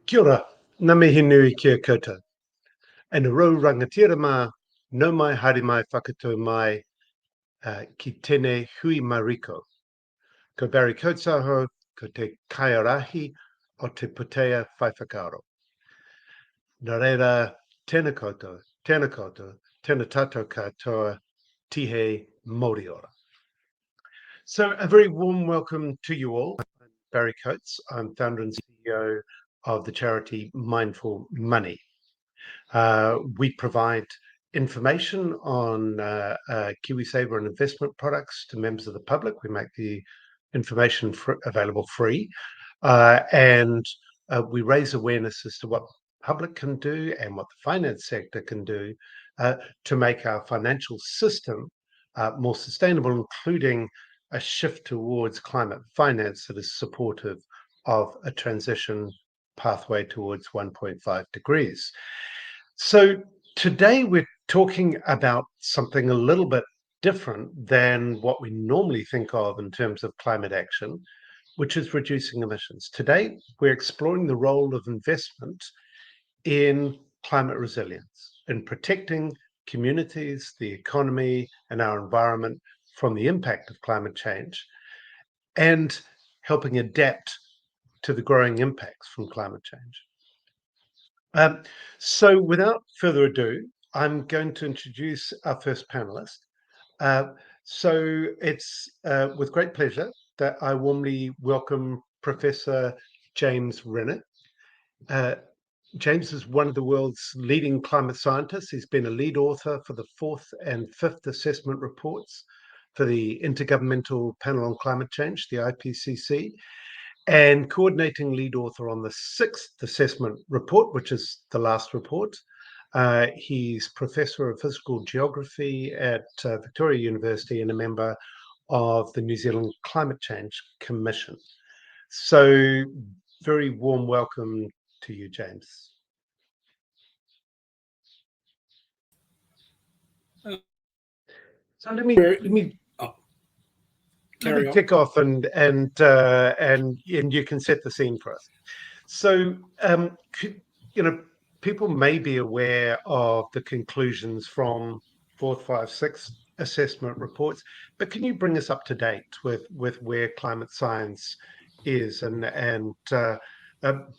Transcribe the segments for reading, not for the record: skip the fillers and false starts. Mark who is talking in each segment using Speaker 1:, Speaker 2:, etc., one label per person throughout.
Speaker 1: Kia ora, ngā mihi nui kia koutou. E na rau rangatira mā, no mai haere mai whakatau mai ki tēnei hui mariko. Ko Barry Koutsaho, ko te kaiarahi o te putea whaiwhakaro. Nā reira, tēnā koutou, tēnā tātou katoa, tihe Māori ora. So a very warm welcome to you all. I'm Barry Coates. I'm founder and CEO of the charity Mindful Money. We provide information on KiwiSaver and investment products to members of the public. We make the information available free, and we raise awareness as to what the public can do and what the finance sector can do to make our financial system more sustainable, including a shift towards climate finance that is supportive of a transition pathway towards 1.5 degrees. So today we're talking about something a little bit different than what we normally think of in terms of climate action, which is reducing emissions. Today, we're exploring the role of investment in climate resilience, in protecting communities, the economy, and our environment from the impact of climate change, and helping adapt to the growing impacts from climate change. So without further ado, I'm going to introduce our first panelist. So it's with great pleasure that I warmly welcome Professor James Renwick. James is one of the world's leading climate scientists. He's been a lead author for the 4th and 5th assessment reports for the Intergovernmental Panel on Climate Change, the IPCC, and coordinating lead author on the 6th assessment report, which is the last report. He's Professor of Physical Geography at Victoria University and a member of the New Zealand Climate Change Commission. So very warm welcome to you, James. So let me kick off and you can set the scene for us. So people may be aware of the conclusions from 4th, 5th, 6th assessment reports, but can you bring us up to date with where climate science is and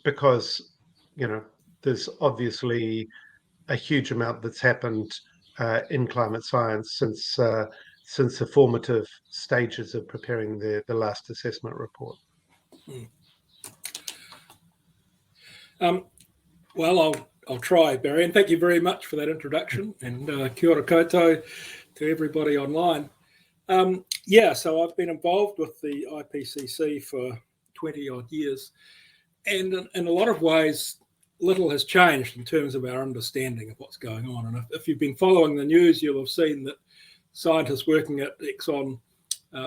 Speaker 1: because there's obviously a huge amount that's happened in climate science since the formative stages of preparing the last assessment report.
Speaker 2: Well, I'll try, Barry, and thank you very much for that introduction, and kia ora koutou to everybody online. So I've been involved with the IPCC for 20 odd years, and in a lot of ways, little has changed in terms of our understanding of what's going on. And if you've been following the news, you'll have seen that scientists working at Exxon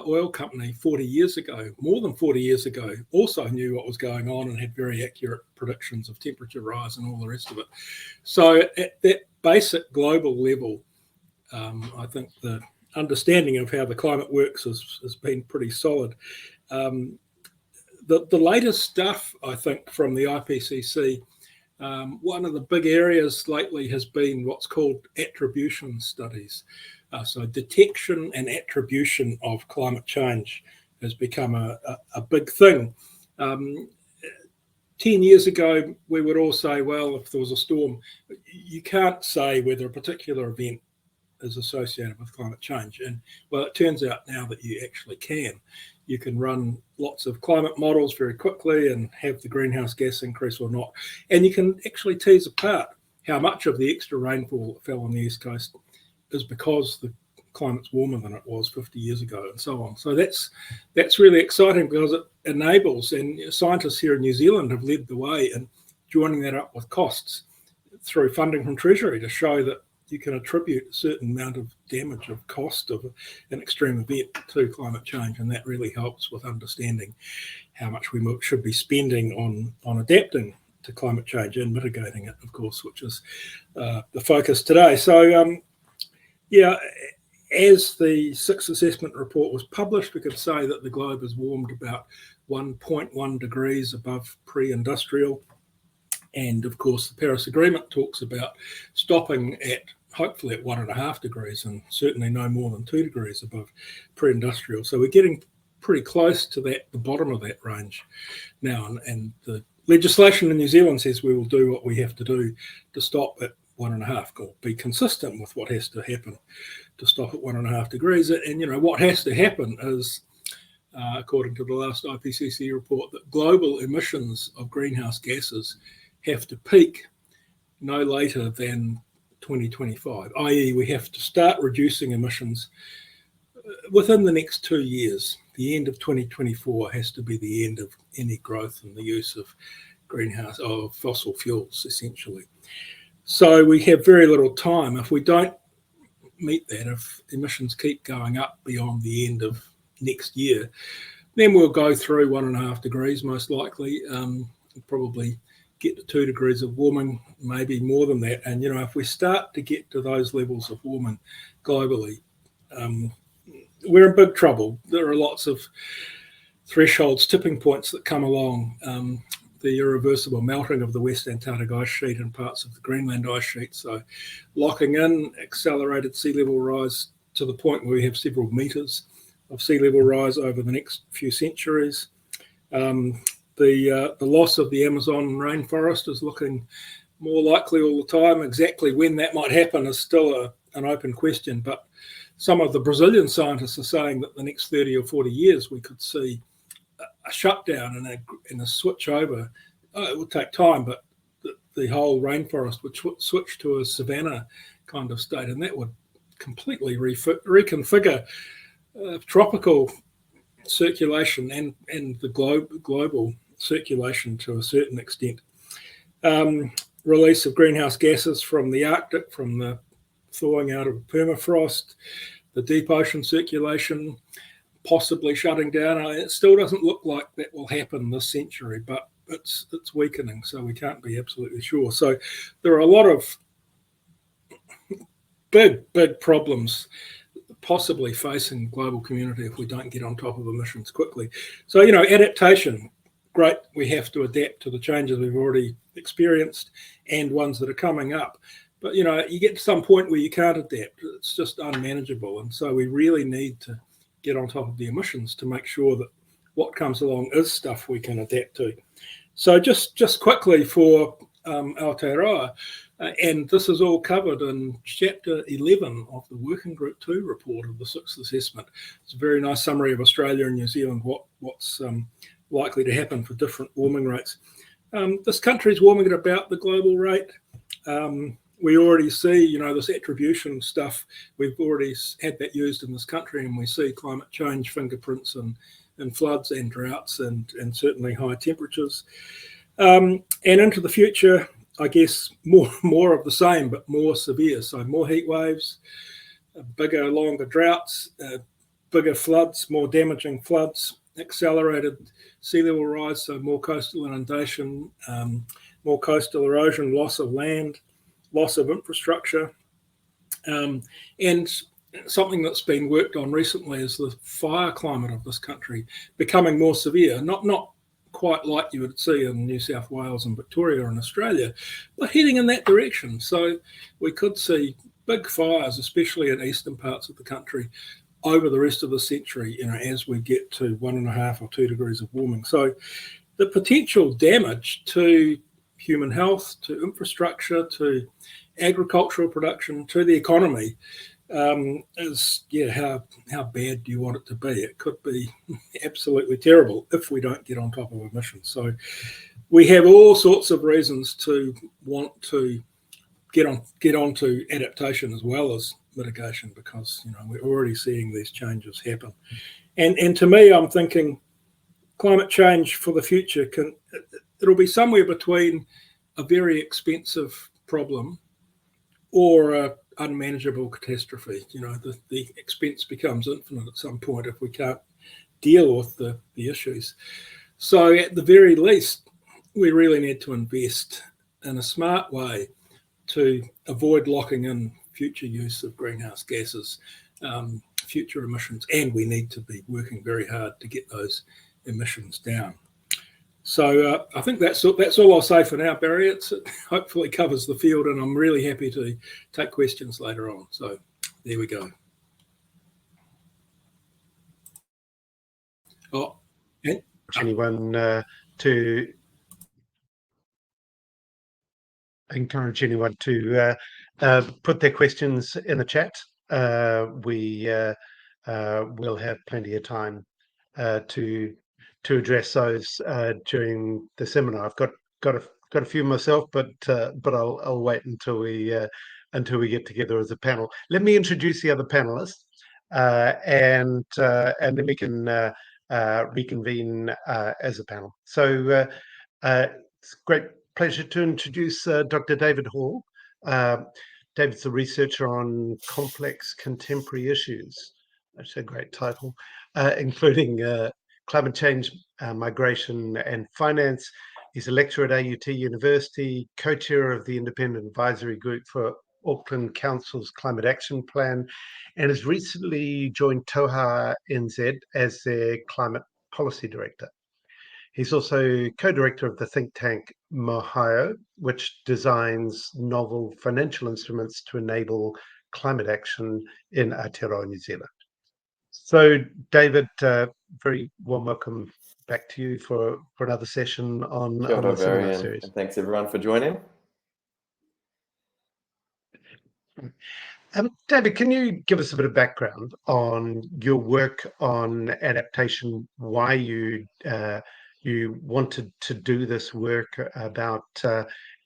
Speaker 2: oil company 40 years ago, more than 40 years ago, also knew what was going on and had very accurate predictions of temperature rise and all the rest of it. So at that basic global level, I think the understanding of how the climate works has been pretty solid. The latest stuff, I think, from the IPCC, one of the big areas lately has been what's called attribution studies. So detection and attribution of climate change has become a big thing. 10 years ago, we would all say, well, if there was a storm, you can't say whether a particular event is associated with climate change. And well, it turns out now that you actually can. You can run lots of climate models very quickly and have the greenhouse gas increase or not. And you can actually tease apart how much of the extra rainfall that fell on the East Coast is because the climate's warmer than it was 50 years ago and so on. So that's really exciting because it enables, and scientists here in New Zealand have led the way in joining that up with costs through funding from Treasury to show that you can attribute a certain amount of damage of cost of an extreme event to climate change. And that really helps with understanding how much we should be spending on adapting to climate change and mitigating it, of course, which is the focus today. So, as the 6th assessment report was published, we could say that the globe has warmed about 1.1 degrees above pre-industrial And of course, the Paris Agreement talks about stopping at hopefully at 1.5 degrees, and certainly no more than 2 degrees above pre-industrial. So we're getting pretty close to the bottom of that range now. And the legislation in New Zealand says we will do what we have to do to stop at 1.5, or be consistent with what has to happen to stop at 1.5 degrees. And, you know, what has to happen is, according to the last IPCC report, that global emissions of greenhouse gases have to peak no later than 2025, i.e. we have to start reducing emissions within the next 2 years. The end of 2024 has to be the end of any growth in the use of fossil fuels, essentially. So we have very little time. If we don't meet that, if emissions keep going up beyond the end of next year, then we'll go through 1.5 degrees most likely, probably get to 2 degrees of warming, maybe more than that. And, you know, if we start to get to those levels of warming globally, we're in big trouble. There are lots of thresholds, tipping points that come along. The irreversible melting of the West Antarctic ice sheet and parts of the Greenland ice sheet. So locking in accelerated sea level rise to the point where we have several metres of sea level rise over the next few centuries. The loss of the Amazon rainforest is looking more likely all the time. Exactly when that might happen is still an open question, but some of the Brazilian scientists are saying that the next 30 or 40 years we could see a shutdown and a switch over. It would take time, but the whole rainforest would switch to a savanna kind of state, and that would completely reconfigure tropical circulation and the global circulation to a certain extent. Release of greenhouse gases from the Arctic, from the thawing out of permafrost, the deep ocean circulation possibly shutting down. It still doesn't look like that will happen this century, but it's weakening, so we can't be absolutely sure. So there are a lot of big problems possibly facing global community if we don't get on top of emissions quickly. So, you know, adaptation, great. We have to adapt to the changes we've already experienced and ones that are coming up. But, you know, you get to some point where you can't adapt. It's just unmanageable. And so we really need to get on top of the emissions to make sure that what comes along is stuff we can adapt to. So just quickly for Aotearoa, and this is all covered in Chapter 11 of the Working Group 2 report of the 6th assessment. It's a very nice summary of Australia and New Zealand, what's likely to happen for different warming rates. This country is warming at about the global rate. We already see, you know, this attribution stuff. We've already had that used in this country, and we see climate change fingerprints and floods and droughts and certainly high temperatures. And into the future, I guess more of the same, but more severe. So more heat waves, bigger, longer droughts, bigger floods, more damaging floods, accelerated sea level rise, so more coastal inundation, more coastal erosion, loss of land, loss of infrastructure. And something that's been worked on recently is the fire climate of this country becoming more severe, not quite like you would see in New South Wales and Victoria and Australia, but heading in that direction. So we could see big fires, especially in eastern parts of the country, over the rest of the century, you know, as we get to 1.5 or 2 degrees of warming. So the potential damage to human health, to infrastructure, to agricultural production, to the economy is, yeah, how bad do you want it to be? It could be absolutely terrible if we don't get on top of emissions. So we have all sorts of reasons to want to get on to adaptation as well as mitigation, because, you know, we're already seeing these changes happen. And to me, I'm thinking climate change for the future it'll be somewhere between a very expensive problem or a unmanageable catastrophe. You know, the expense becomes infinite at some point if we can't deal with the issues. So at the very least, we really need to invest in a smart way to avoid locking in future use of greenhouse gases, future emissions, and we need to be working very hard to get those emissions down. So I think that's all I'll say for now, Barry. It hopefully covers the field, and I'm really happy to take questions later on. So there we go. Oh, and
Speaker 1: anyone to encourage anyone to put their questions in the chat. We will have plenty of time to address those during the seminar. I've got a few myself, but I'll wait until we get together as a panel. Let me introduce the other panelists, and then we can reconvene as a panel. So it's a great pleasure to introduce Dr. David Hall. David's a researcher on complex contemporary issues. That's a great title, including climate change, migration and finance. He's a lecturer at AUT University, co-chair of the Independent Advisory Group for Auckland Council's Climate Action Plan, and has recently joined Toha NZ as their Climate Policy Director. He's also co-director of the think tank Mohio, which designs novel financial instruments to enable climate action in Aotearoa, New Zealand. So, David, very warm welcome back to you for another session on the seminar series.
Speaker 3: And thanks everyone for joining.
Speaker 1: David, can you give us a bit of background on your work on adaptation, why you wanted to do this work about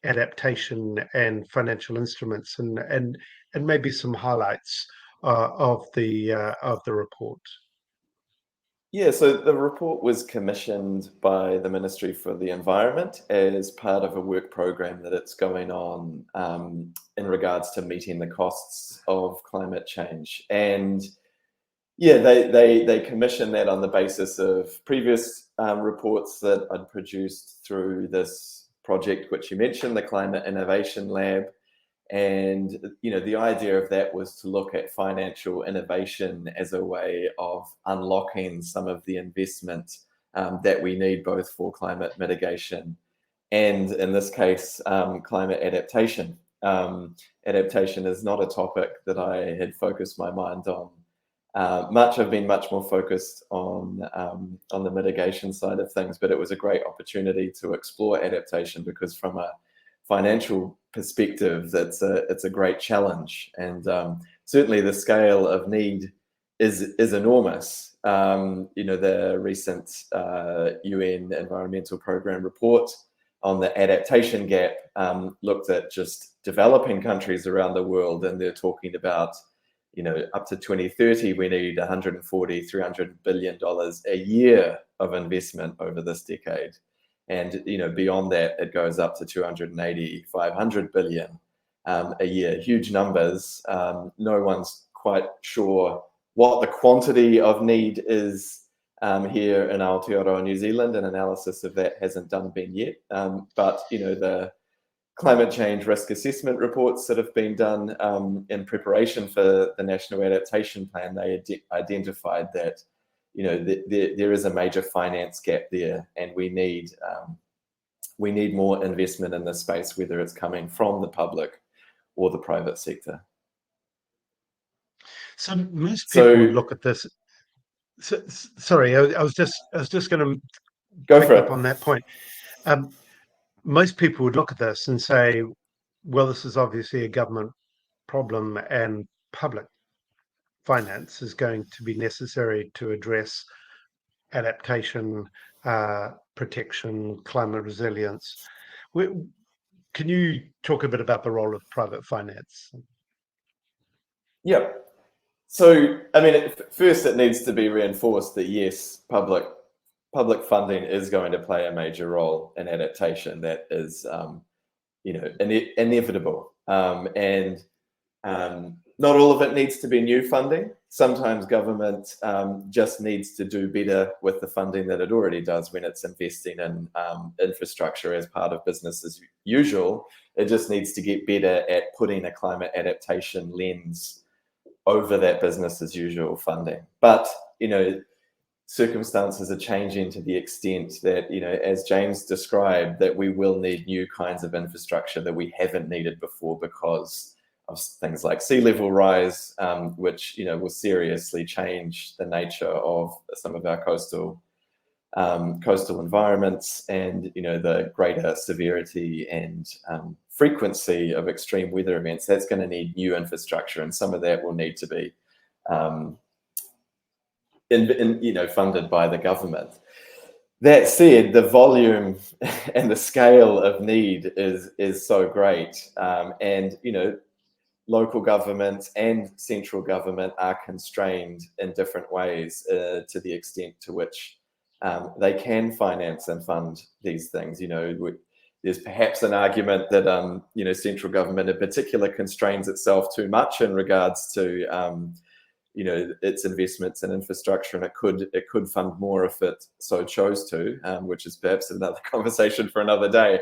Speaker 1: adaptation and financial instruments, and maybe some highlights of the report?
Speaker 3: Yeah, so the report was commissioned by the Ministry for the Environment as part of a work program that it's going on in regards to meeting the costs of climate change. And yeah, they commissioned that on the basis of previous reports that I'd produced through this project, which you mentioned, the Climate Innovation Lab. And, you know, the idea of that was to look at financial innovation as a way of unlocking some of the investment that we need both for climate mitigation and, in this case, climate adaptation. Adaptation is not a topic that I had focused my mind on. I've been much more focused on the mitigation side of things, but it was a great opportunity to explore adaptation because from a financial perspective, it's a great challenge, and certainly the scale of need is enormous. You know, the recent UN Environmental Programme report on the adaptation gap looked at just developing countries around the world, and they're talking about, you know, up to 2030, we need $140–300 billion a year of investment over this decade. And, you know, beyond that, it goes up to 280–500 billion a year. Huge numbers. No one's quite sure what the quantity of need is here in Aotearoa, New Zealand. An analysis of that hasn't been yet. But, you know, the climate change risk assessment reports that have been done in preparation for the National Adaptation Plan, they identified that, you know, there is a major finance gap there, and we need more investment in this space, whether it's coming from the public or the private sector.
Speaker 1: So most people would look at this. So, sorry, I was just going to
Speaker 3: go
Speaker 1: pick
Speaker 3: for
Speaker 1: up
Speaker 3: it
Speaker 1: on that point. Most people would look at this and say, well, this is obviously a government problem, and public finance is going to be necessary to address adaptation, protection, climate resilience. Can you talk a bit about the role of private finance?
Speaker 3: Yeah. So, I mean, first it needs to be reinforced that yes, public funding is going to play a major role in adaptation. That is, you know, inevitable. And not all of it needs to be new funding. Sometimes government just needs to do better with the funding that it already does when it's investing in infrastructure as part of business as usual. It just needs to get better at putting a climate adaptation lens over that business as usual funding. But, you know, circumstances are changing to the extent that, as James described, that we will need new kinds of infrastructure that we haven't needed before because of things like sea level rise, which, will seriously change the nature of some of our coastal environments, and the greater severity and frequency of extreme weather events. That's going to need new infrastructure, and some of that will need to be funded by the government. That said, the volume and the scale of need is so great, and local government and central government are constrained in different ways to the extent to which they can finance and fund these things. There's perhaps an argument that central government in particular constrains itself too much in regards to its investments in infrastructure, and it could fund more if it so chose to, which is perhaps another conversation for another day.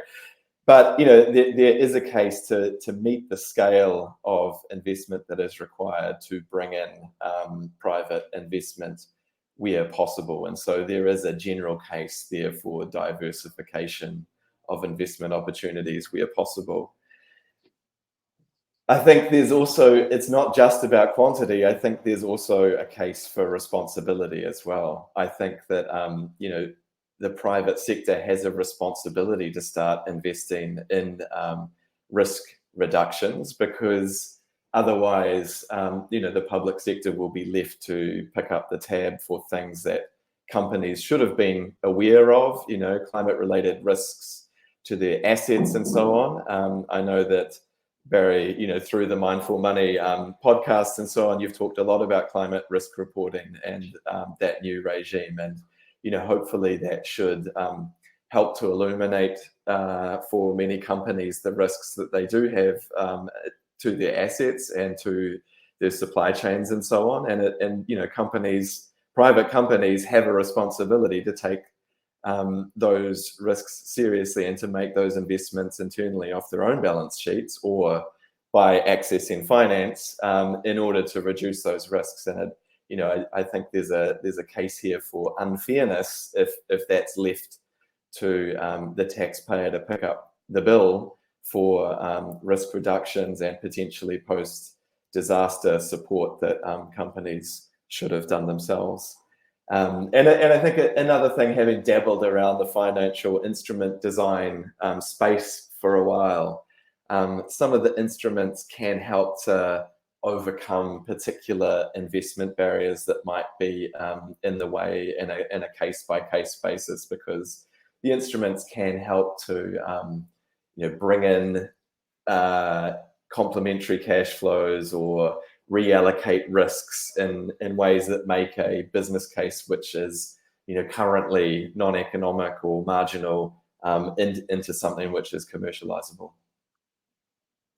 Speaker 3: But there is a case to meet the scale of investment that is required to bring in private investment where possible, and so there is a general case there for diversification of investment opportunities where possible. I think there's also, it's not just about quantity. I think there's also a case for responsibility as well. I think that, the private sector has a responsibility to start investing in risk reductions, because otherwise, the public sector will be left to pick up the tab for things that companies should have been aware of, climate-related risks to their assets and so on. I know that Barry, through the Mindful Money podcast and so on, you've talked a lot about climate risk reporting and that new regime, and hopefully that should help to illuminate for many companies the risks that they do have to their assets and to their supply chains and so on. And private companies have a responsibility to take those risks seriously and to make those investments internally off their own balance sheets or by accessing finance in order to reduce those risks. And I think there's a case here for unfairness if that's left to the taxpayer to pick up the bill for risk reductions and potentially post-disaster support that companies should have done themselves. And I think another thing, having dabbled around the financial instrument design space for a while, some of the instruments can help to overcome particular investment barriers that might be in the way in a case-by-case basis, because the instruments can help to bring in complementary cash flows or reallocate risks in ways that make a business case which is currently non-economic or marginal into something which is commercializable.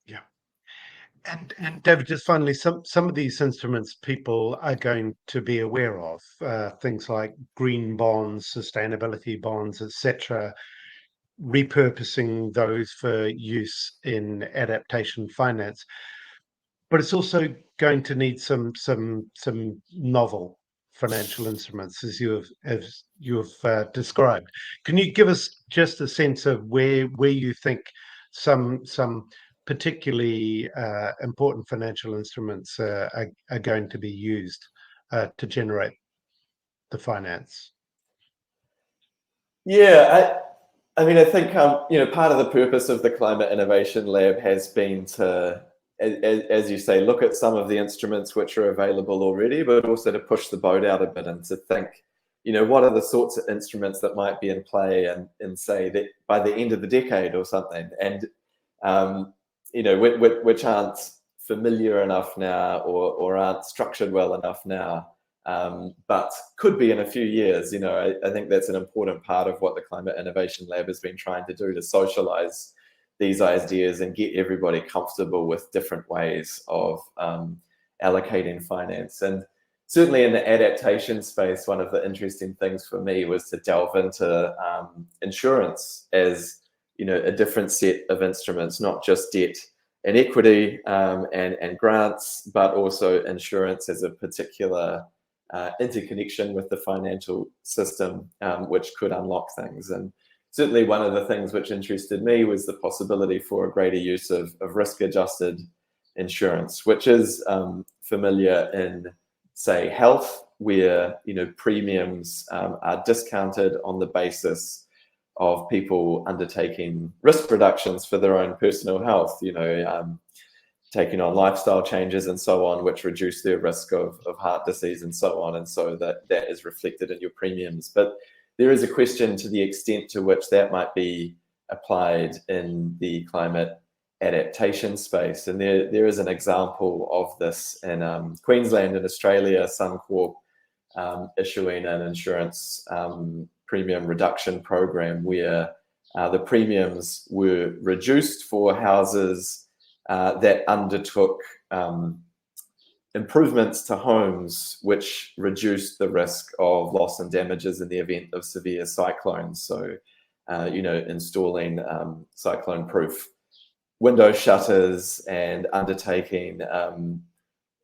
Speaker 1: Yeah. And David, just finally, some of these instruments people are going to be aware of, things like green bonds, sustainability bonds, etc., repurposing those for use in adaptation finance. But it's also going to need some novel financial instruments, as you have described. Can you give us just a sense of where you think some particularly important financial instruments are going to be used to generate the finance?
Speaker 3: Yeah, I mean, I think part of the purpose of the Climate Innovation Lab has been to, as you say, look at some of the instruments which are available already, but also to push the boat out a bit and to think, what are the sorts of instruments that might be in play and say that by the end of the decade or something, and which aren't familiar enough now or aren't structured well enough now, but could be in a few years. I think that's an important part of what the Climate Innovation Lab has been trying to do, to socialize these ideas and get everybody comfortable with different ways of allocating finance. And certainly in the adaptation space, one of the interesting things for me was to delve into insurance as a different set of instruments, not just debt and equity and grants, but also insurance as a particular interconnection with the financial system, which could unlock things. And certainly one of the things which interested me was the possibility for a greater use of risk-adjusted insurance, which is familiar in, say, health, where premiums are discounted on the basis of people undertaking risk reductions for their own personal health, taking on lifestyle changes and so on, which reduce their risk of heart disease and so on. And so that is reflected in your premiums. But there is a question to the extent to which that might be applied in the climate adaptation space. And there is an example of this in Queensland and Australia, Suncorp issuing an insurance premium reduction program where the premiums were reduced for houses that undertook improvements to homes which reduced the risk of loss and damages in the event of severe cyclones. So, installing cyclone-proof window shutters and undertaking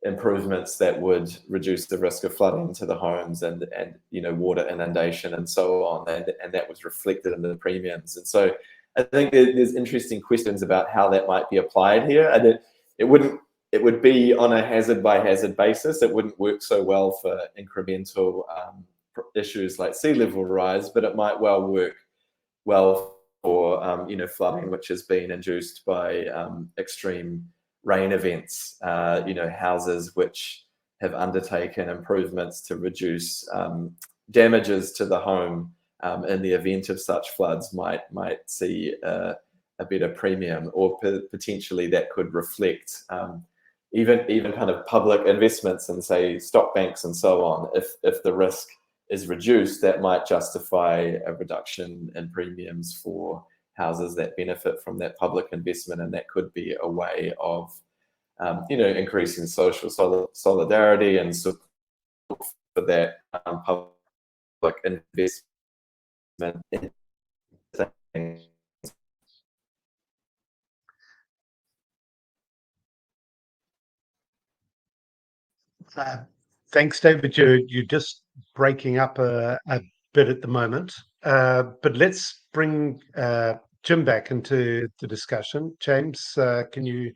Speaker 3: improvements that would reduce the risk of flooding to the homes and water inundation and so on, and that was reflected in the premiums. And so I think there's interesting questions about how that might be applied here, and it would be on a hazard by hazard basis. It wouldn't work so well for incremental issues like sea level rise, but it might well work well for flooding which has been induced by extreme rain events, houses which have undertaken improvements to reduce damages to the home in the event of such floods might see a better premium, or potentially that could reflect even kind of public investments in, say, stock banks and so on. If the risk is reduced, that might justify a reduction in premiums for houses that benefit from that public investment, and that could be a way of increasing social solidarity and support for that public investment in things.
Speaker 1: Thanks, David. You're just breaking up a bit at the moment, but let's bring Jim back into the discussion. James, can you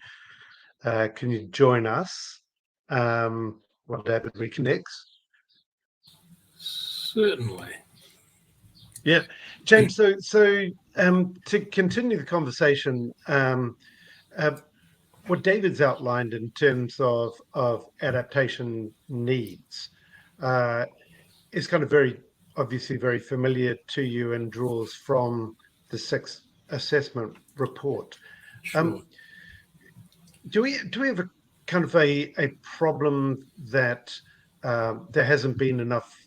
Speaker 1: join us while David reconnects?
Speaker 2: Certainly.
Speaker 1: Yeah, James. So to continue the conversation, what David's outlined in terms of adaptation needs is kind of obviously very familiar to you and draws from the 6th assessment report.
Speaker 2: Sure.
Speaker 1: Do we have a kind of a problem that there hasn't been enough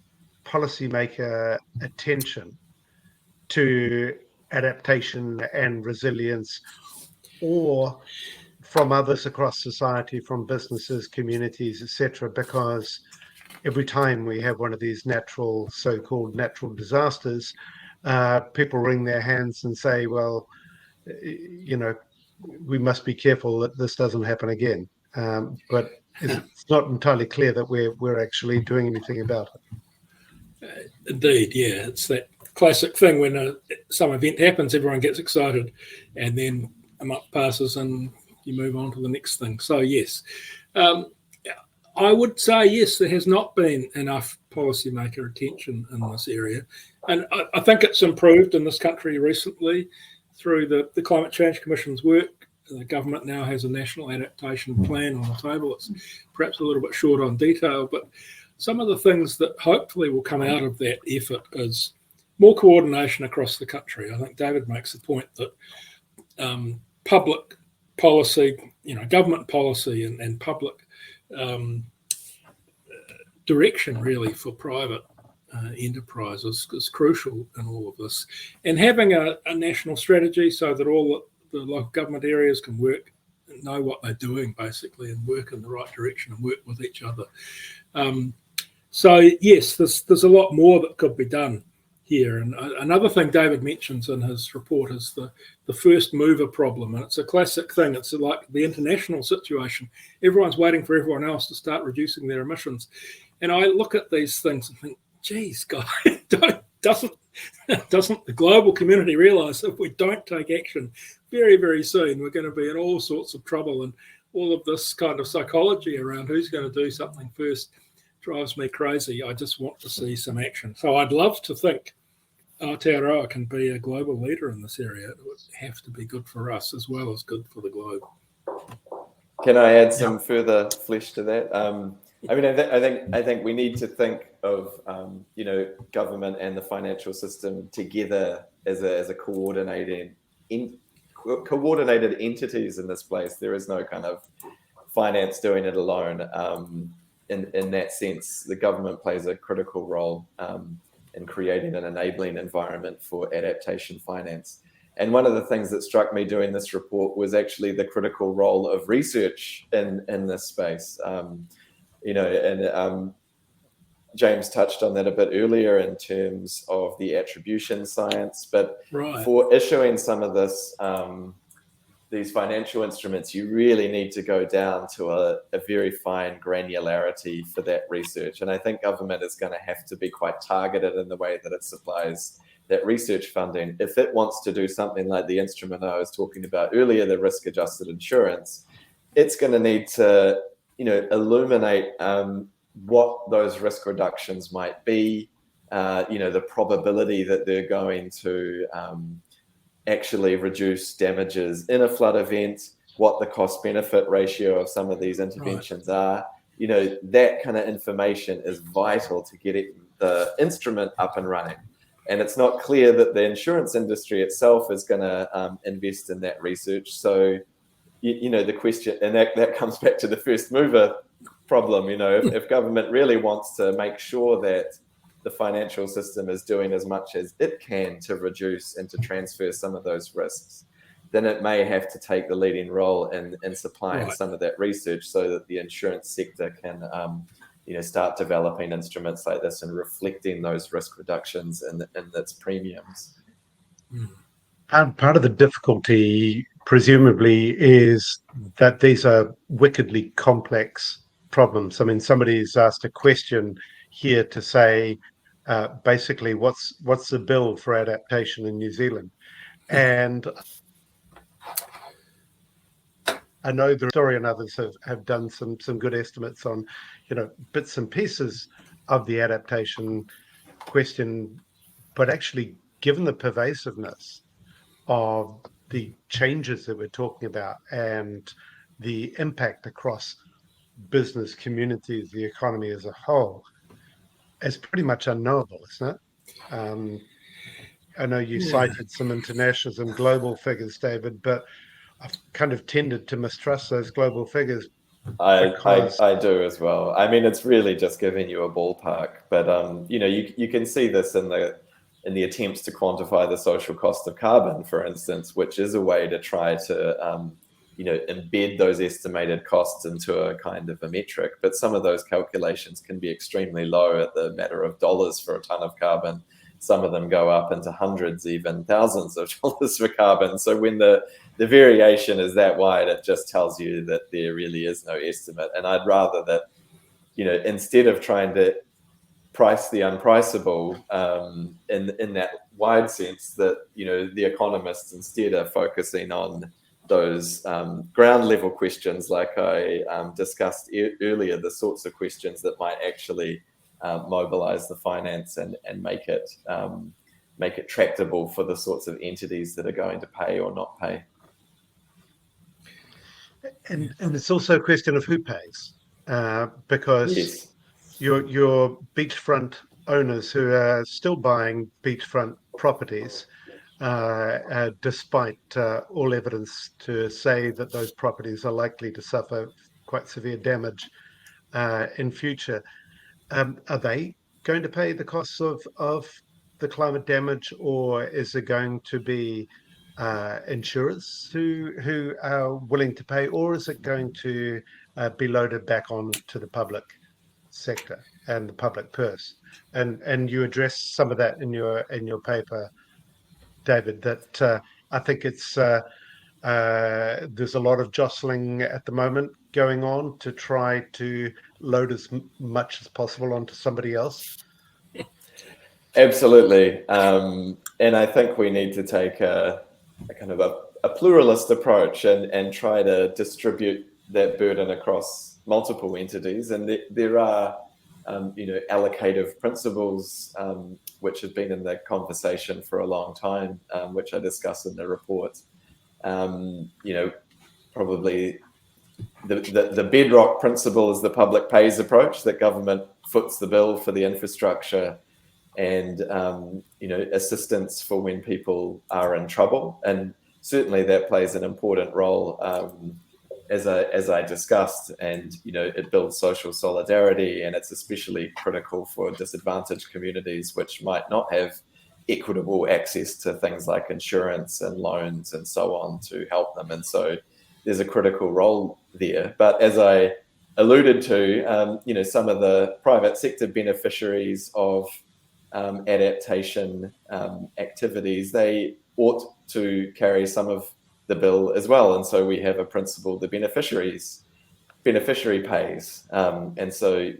Speaker 1: policymaker attention to adaptation and resilience, or from others across society, from businesses, communities, etc.? Because every time we have one of these so-called natural disasters, people wring their hands and say, well, we must be careful that this doesn't happen again. But it's not entirely clear that we're actually doing anything about it.
Speaker 2: Indeed, yeah. It's that classic thing when some event happens, everyone gets excited, and then a month passes and you move on to the next thing. So yes, I would say yes, there has not been enough policymaker attention in this area, and I think it's improved in this country recently through the Climate Change Commission's work. The government now has a national adaptation plan on the table. It's perhaps a little bit short on detail, but some of the things that hopefully will come out of that effort is more coordination across the country. I think David makes the point that public policy, government policy and public direction really for private enterprises is crucial in all of this. And having a national strategy so that all the local government areas can work, know what they're doing basically, and work in the right direction and work with each other. So yes, there's a lot more that could be done. here. And another thing David mentions in his report is the first mover problem. And it's a classic thing. It's like the international situation. Everyone's waiting for everyone else to start reducing their emissions. And I look at these things and think, geez, guys, doesn't the global community realize if we don't take action very, very soon, we're going to be in all sorts of trouble? And all of this kind of psychology around who's going to do something first drives me crazy. I just want to see some action. So I'd love to think Aotearoa can be a global leader in this area. It would have to be good for us as well as good for the globe.
Speaker 3: Can I add some further flesh to that? I mean, I think we need to think of government and the financial system together as a coordinated entities in this place. There is no kind of finance doing it alone. In that sense, the government plays a critical role in creating an enabling environment for adaptation finance. And one of the things that struck me doing this report was actually the critical role of research in this space. James touched on that a bit earlier in terms of the attribution science, but for issuing some of this, these financial instruments, you really need to go down to a very fine granularity for that research. And I think government is going to have to be quite targeted in the way that it supplies that research funding. If it wants to do something like the instrument I was talking about earlier, the risk-adjusted insurance, it's going to need to, illuminate what those risk reductions might be, the probability that they're going to actually reduce damages in a flood event, what the cost-benefit ratio of some of these interventions are. That kind of information is vital to get the instrument up and running. And it's not clear that the insurance industry itself is going to invest in that research. So, the question, and that comes back to the first mover problem, if government really wants to make sure that the financial system is doing as much as it can to reduce and to transfer some of those risks, then it may have to take the leading role in supplying some of that research so that the insurance sector can start developing instruments like this and reflecting those risk reductions in its premiums.
Speaker 1: And part of the difficulty, presumably, is that these are wickedly complex problems. I mean, somebody's asked a question here to say, basically, what's the bill for adaptation in New Zealand? And I know the story and others have done some good estimates on, bits and pieces of the adaptation question, but actually, given the pervasiveness of the changes that we're talking about and the impact across business communities, the economy as a whole, it's pretty much unknowable, isn't it? I know you cited some international, some global figures, David, but I've kind of tended to mistrust those global figures.
Speaker 3: I do as well. I mean, it's really just giving you a ballpark, but you can see this in the attempts to quantify the social cost of carbon, for instance, which is a way to try to embed those estimated costs into a kind of a metric. But some of those calculations can be extremely low at the matter of dollars for a ton of carbon. Some of them go up into hundreds, even thousands of dollars for carbon. So when the variation is that wide, it just tells you that there really is no estimate. And I'd rather that, instead of trying to price the unpriceable in that wide sense, that the economists instead are focusing on those ground level questions, like I discussed earlier, the sorts of questions that might actually mobilize the finance and make it tractable for the sorts of entities that are going to pay or not pay.
Speaker 1: And it's also a question of who pays, because your beachfront owners who are still buying beachfront properties, despite all evidence to say that those properties are likely to suffer quite severe damage in future, are they going to pay the costs of the climate damage, or is it going to be insurers who are willing to pay, or is it going to be loaded back on to the public sector? and the public purse. And you address some of that in your paper, David, that I think it's there's a lot of jostling at the moment going on to try to load as much as possible onto somebody else.
Speaker 3: Absolutely. And I think we need to take a kind of a pluralist approach and try to distribute that burden across multiple entities. And there are, allocative principles, which have been in the conversation for a long time, which I discuss in the report. Probably the bedrock principle is the public pays approach, that government foots the bill for the infrastructure and assistance for when people are in trouble, and certainly that plays an important role, as I discussed, and it builds social solidarity, and it's especially critical for disadvantaged communities which might not have equitable access to things like insurance and loans and so on to help them. And so there's a critical role there. But as I alluded to, some of the private sector beneficiaries of adaptation activities, they ought to carry some of the bill as well. And so we have a principle, the beneficiary pays. And so,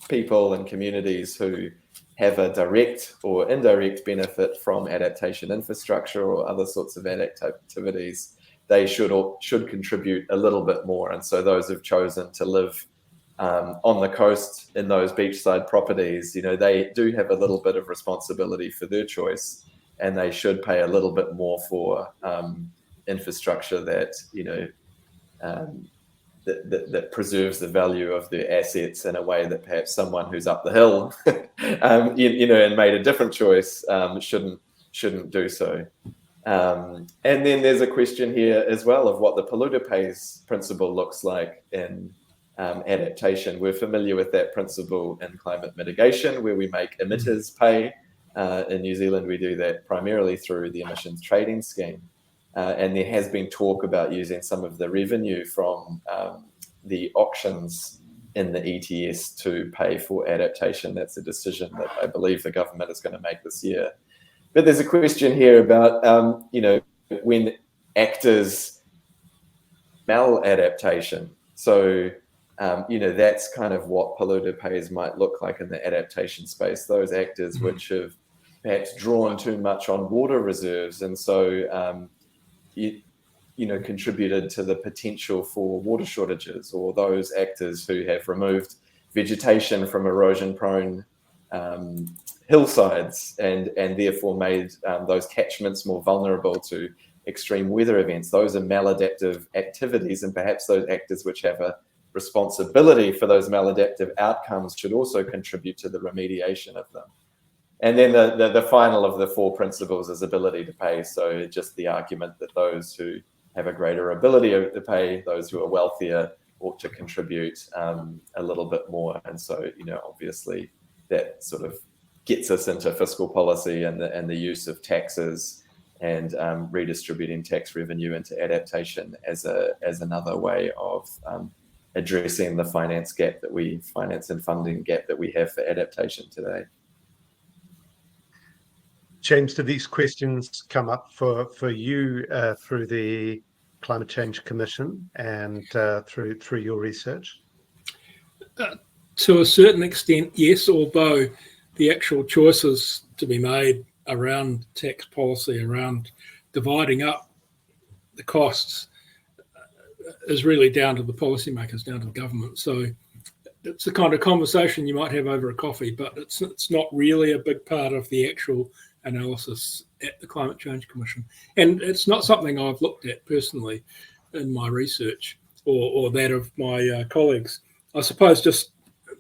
Speaker 3: people and communities who have a direct or indirect benefit from adaptation infrastructure or other sorts of activities, they should contribute a little bit more. And so those who've chosen to live on the coast in those beachside properties, they do have a little bit of responsibility for their choice, and they should pay a little bit more for infrastructure that that preserves the value of their assets in a way that perhaps someone who's up the hill, and made a different choice, shouldn't do so. And then there's a question here as well of what the polluter pays principle looks like in adaptation. We're familiar with that principle in climate mitigation, where we make emitters pay. In New Zealand, we do that primarily through the emissions trading scheme. And there has been talk about using some of the revenue from the auctions in the ETS to pay for adaptation. That's a decision that I believe the government is going to make this year. But there's a question here about, when actors maladaptation. So, that's kind of what polluter pays might look like in the adaptation space. Those actors which have perhaps drawn too much on water reserves, and so, contributed to the potential for water shortages, or those actors who have removed vegetation from erosion-prone hillsides and therefore made those catchments more vulnerable to extreme weather events. Those are maladaptive activities, and perhaps those actors which have a responsibility for those maladaptive outcomes should also contribute to the remediation of them. And then the final of the four principles is ability to pay. So just the argument that those who have a greater ability to pay, those who are wealthier, ought to contribute a little bit more. And so, obviously that sort of gets us into fiscal policy and the use of taxes and redistributing tax revenue into adaptation as another way of addressing the finance and funding gap that we have for adaptation today.
Speaker 1: James, do these questions come up for you through the Climate Change Commission and through your research?
Speaker 2: To a certain extent, yes, although the actual choices to be made around tax policy, around dividing up the costs, is really down to the policymakers, down to the government. So it's the kind of conversation you might have over a coffee, but it's not really a big part of the actual analysis at the Climate Change Commission. And it's not something I've looked at personally in my research or that of my colleagues. I suppose just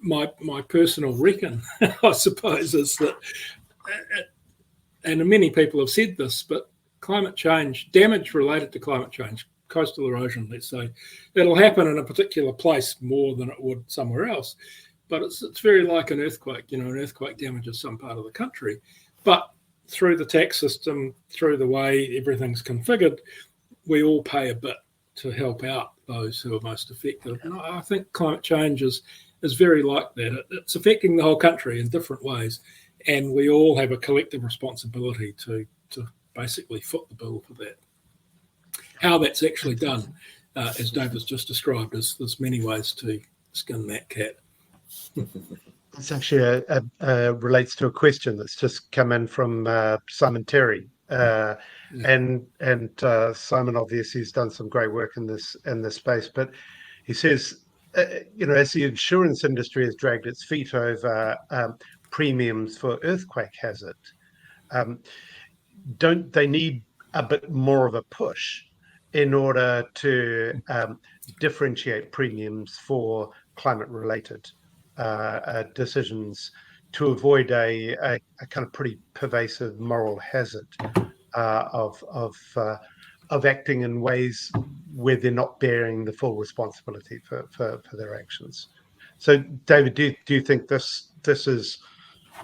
Speaker 2: my personal reckon, I suppose, is that, and many people have said this, but climate change, damage related to climate change, coastal erosion, let's say, it'll happen in a particular place more than it would somewhere else. But it's very like an earthquake. An earthquake damages some part of the country. But through the tax system, through the way everything's configured, we all pay a bit to help out those who are most affected. And I think climate change is is very like that. It's affecting the whole country in different ways, and we all have a collective responsibility to basically foot the bill for that. How that's actually done, as David's just described, there's many ways to skin that cat.
Speaker 1: It's actually relates to a question that's just come in from Simon Terry, and Simon obviously has done some great work in this space. But he says, as the insurance industry has dragged its feet over premiums for earthquake hazard, don't they need a bit more of a push in order to differentiate premiums for climate-related decisions to avoid a kind of pretty pervasive moral hazard of acting in ways where they're not bearing the full responsibility for their actions? So, David, do you think this is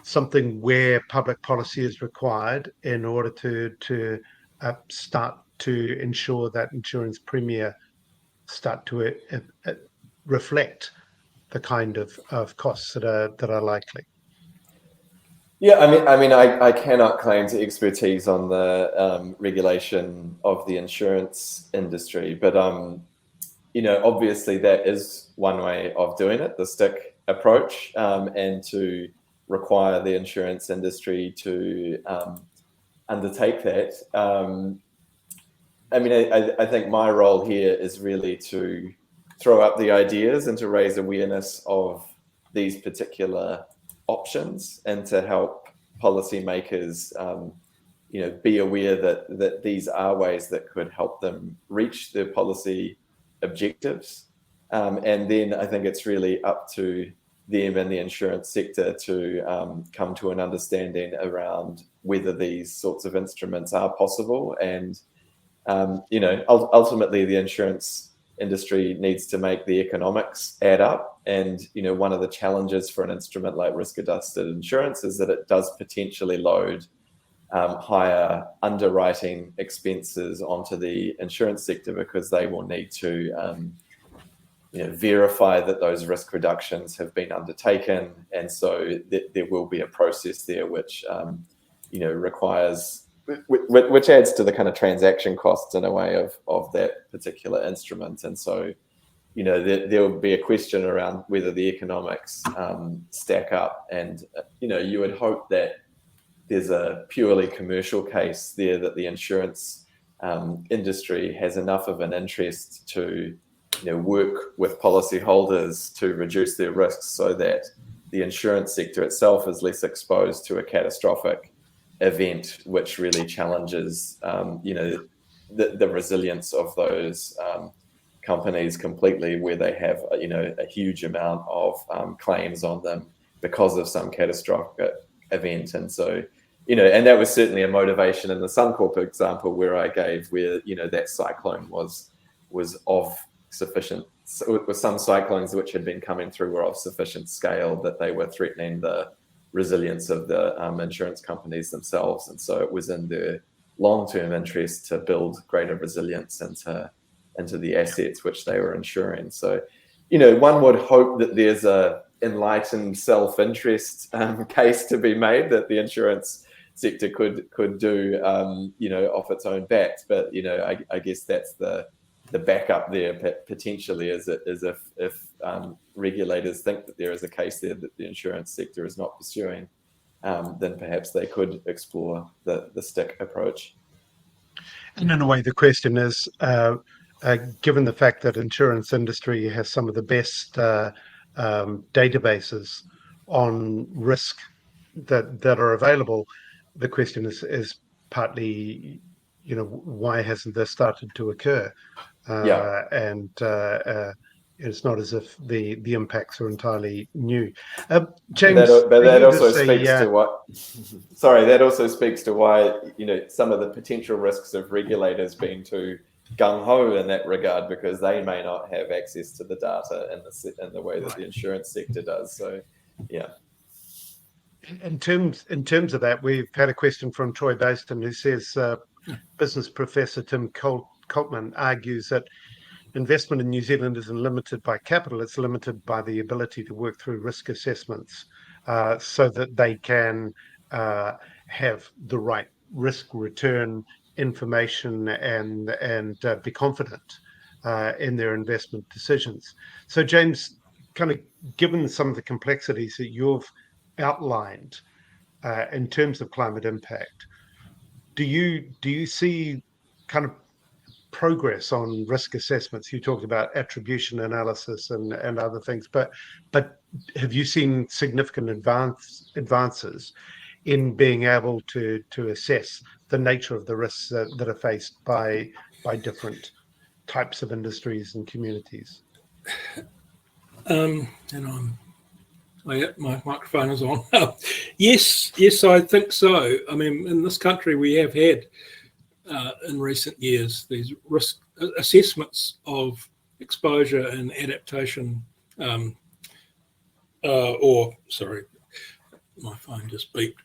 Speaker 1: something where public policy is required in order to start to ensure that insurance premium start to reflect the kind of costs that are likely?
Speaker 3: Yeah, I cannot claim to expertise on the regulation of the insurance industry, but obviously that is one way of doing it, the stick approach, and to require the insurance industry to undertake that. I think my role here is really to throw up the ideas and to raise awareness of these particular options and to help policymakers, be aware that these are ways that could help them reach their policy objectives. And then I think it's really up to them and the insurance sector to come to an understanding around whether these sorts of instruments are possible. And, ultimately the insurance industry needs to make the economics add up. And, one of the challenges for an instrument like risk-adjusted insurance is that it does potentially load higher underwriting expenses onto the insurance sector because they will need to verify that those risk reductions have been undertaken. And so there will be a process there which, requires, which adds to the kind of transaction costs in a way of that particular instrument. And so, there will be a question around whether the economics stack up. And, you would hope that there's a purely commercial case there, that the insurance industry has enough of an interest to work with policyholders to reduce their risks so that the insurance sector itself is less exposed to a catastrophic event, which really challenges, the resilience of those companies completely, where they have, a huge amount of claims on them because of some catastrophic event. And so, and that was certainly a motivation in the Suncorp example where I gave, where, that cyclone was of sufficient, with some cyclones which had been coming through were of sufficient scale that they were threatening the resilience of the insurance companies themselves. And so it was in their long-term interest to build greater resilience into the assets which they were insuring. So, one would hope that there's a enlightened self-interest case to be made that the insurance sector could do, off its own bat. But, I guess that's the backup there potentially is if regulators think that there is a case there that the insurance sector is not pursuing, then perhaps they could explore the stick approach.
Speaker 1: And in a way, the question is, given the fact that insurance industry has some of the best databases on risk that are available, the question is partly, why hasn't this started to occur? And it's not as if the impacts are entirely new. James,
Speaker 3: that also speaks to what. Sorry, that also speaks to why some of the potential risks of regulators being too gung ho in that regard, because they may not have access to the data in the way that the insurance sector does. So, yeah.
Speaker 1: In terms of that, we've had a question from Troy Baston who says, business professor Tim Coltman argues that investment in New Zealand isn't limited by capital, it's limited by the ability to work through risk assessments so that they can have the right risk return information and be confident in their investment decisions. So James, kind of given some of the complexities that you've outlined in terms of climate impact, do you see kind of progress on risk assessments? You talked about attribution analysis and other things, but have you seen significant advances in being able to assess the nature of the risks that are faced by different types of industries and communities?
Speaker 2: And my microphone is on. Yes, I think so. I mean, in this country, we have had in recent years these risk assessments of exposure and adaptation. Sorry, my phone just beeped.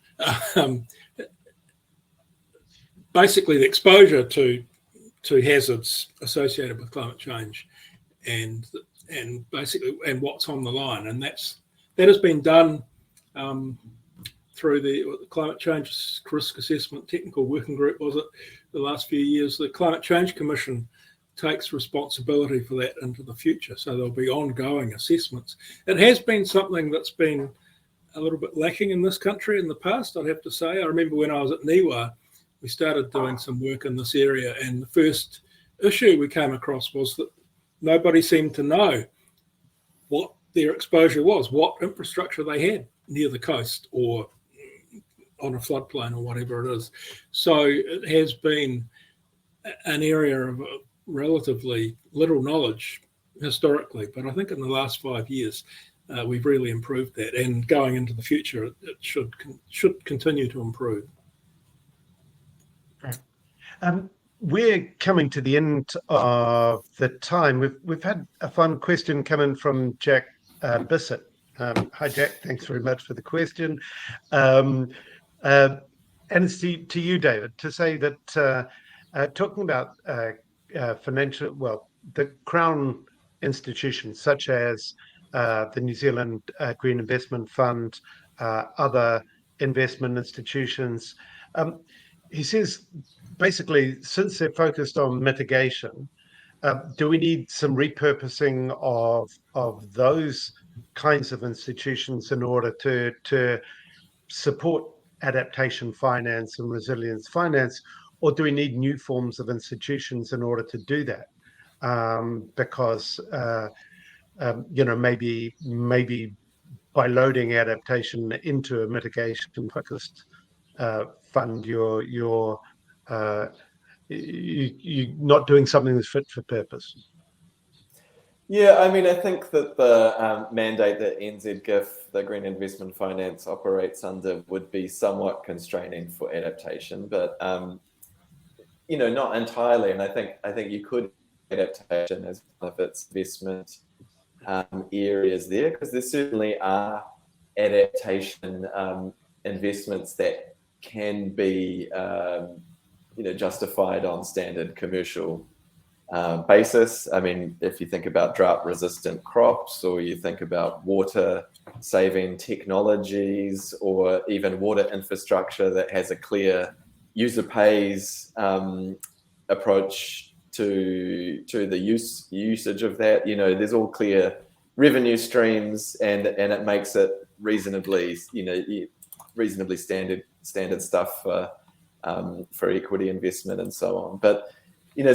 Speaker 2: Basically, the exposure to hazards associated with climate change, and basically what's on the line, and that has been done through the Climate Change Risk Assessment Technical Working Group. Was it the last few years? The Climate Change Commission takes responsibility for that into the future, so there'll be ongoing assessments. It has been something that's been a little bit lacking in this country in the past, I'd have to say. I remember when I was at NIWA, we started doing some work in this area, and the first issue we came across was that nobody seemed to know what their exposure was, what infrastructure they had near the coast or on a floodplain or whatever it is. So it has been an area of relatively little knowledge historically, but I think in the last 5 years we've really improved that, and going into the future it should continue to improve.
Speaker 1: We're coming to the end of the time. We've had a fun question come in from Jack Bissett. Hi Jack, thanks very much for the question. And it's to you, David, to say that talking about the Crown institutions such as the New Zealand Green Investment Fund, other investment institutions, he says, basically, since they're focused on mitigation, do we need some repurposing of those kinds of institutions in order to support adaptation finance and resilience finance, or do we need new forms of institutions in order to do that? Because maybe by loading adaptation into a mitigation focused fund, you're not doing something that's fit for purpose.
Speaker 3: Yeah, I mean, I think that the mandate that NZGIF, the Green Investment Finance, operates under would be somewhat constraining for adaptation, but not entirely. And I think you could adaptation as one of its investment areas there, because there certainly are adaptation investments that can be justified on standard commercial basis. I mean, if you think about drought-resistant crops, or you think about water-saving technologies, or even water infrastructure that has a clear user pays approach to the usage of that, there's all clear revenue streams, and it makes it reasonably standard stuff for equity investment and so on. But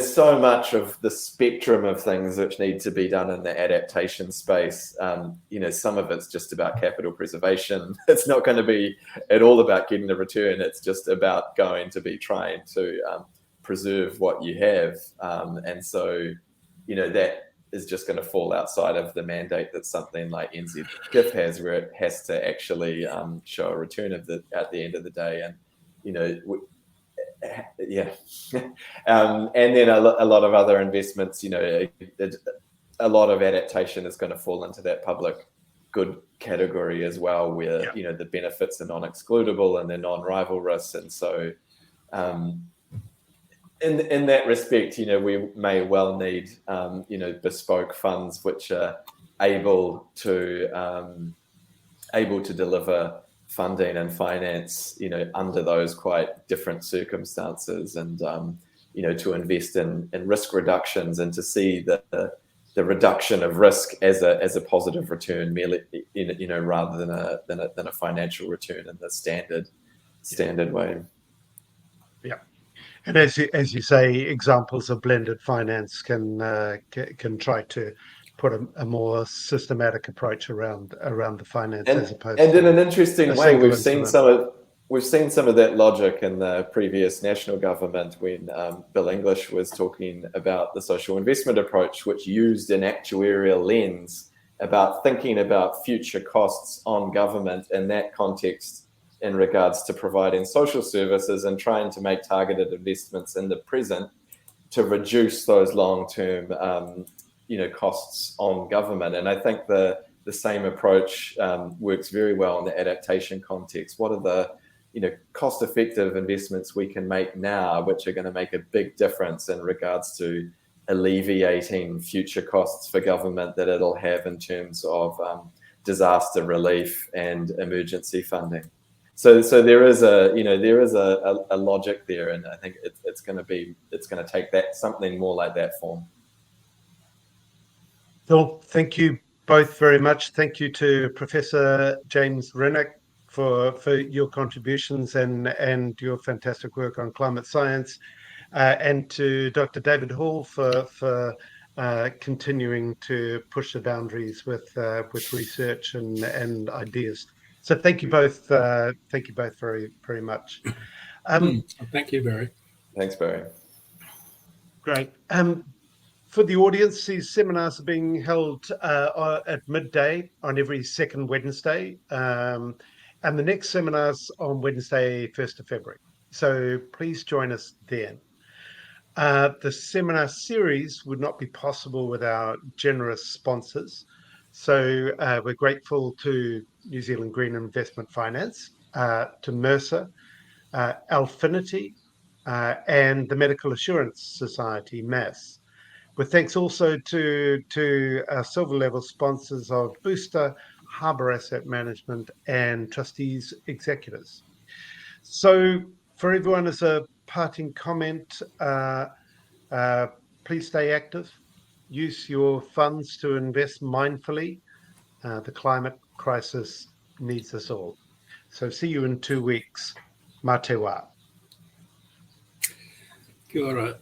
Speaker 3: so much of the spectrum of things which need to be done in the adaptation space, some of it's just about capital preservation. It's not going to be at all about getting a return. It's just about going to be trying to preserve what you have. And so, that is just going to fall outside of the mandate that something like NZGIF has, where it has to actually show a return at the end of the day. And, and then a lot of other investments, a lot of adaptation is going to fall into that public good category as well, where the benefits are non-excludable and they're non-rivalrous, and so in that respect, we may well need, bespoke funds which are able to deliver funding and finance, under those quite different circumstances, and to invest in risk reductions and to see the reduction of risk as a positive return, merely, rather than a financial return in the standard way.
Speaker 1: Yeah. And as you say, examples of blended finance can try to put a more systematic approach around the finance, as opposed
Speaker 3: and
Speaker 1: to
Speaker 3: in an interesting way,
Speaker 1: single
Speaker 3: we've seen some of that logic in the previous national government when Bill English was talking about the social investment approach, which used an actuarial lens about thinking about future costs on government in that context, in regards to providing social services and trying to make targeted investments in the present to reduce those long-term, costs on government. And I think the same approach works very well in the adaptation context. What are the cost-effective investments we can make now, which are going to make a big difference in regards to alleviating future costs for government that it'll have in terms of disaster relief and emergency funding. So there is a logic there, and I think it's going to take that something more like that form.
Speaker 1: Phil, thank you both very much. Thank you to Professor James Renwick for your contributions and your fantastic work on climate science, and to Dr. David Hall for continuing to push the boundaries with research and ideas. So thank you both. Thank you both very, very much.
Speaker 2: Thank you, Barry.
Speaker 3: Thanks, Barry.
Speaker 1: Great. For the audience, these seminars are being held at midday on every second Wednesday, and the next seminar's on Wednesday, 1st of February. So please join us then. The seminar series would not be possible without generous sponsors. So we're grateful to New Zealand Green Investment Finance, to Mercer, Alfinity, and the Medical Assurance Society, MAS. With thanks also to our silver level sponsors of Booster, Harbour Asset Management, and Trustees Executors. So for everyone, as a parting comment, please stay active. Use your funds to invest mindfully. The climate crisis needs us all. So see you in 2 weeks. Mā te wā.
Speaker 2: Kia ora.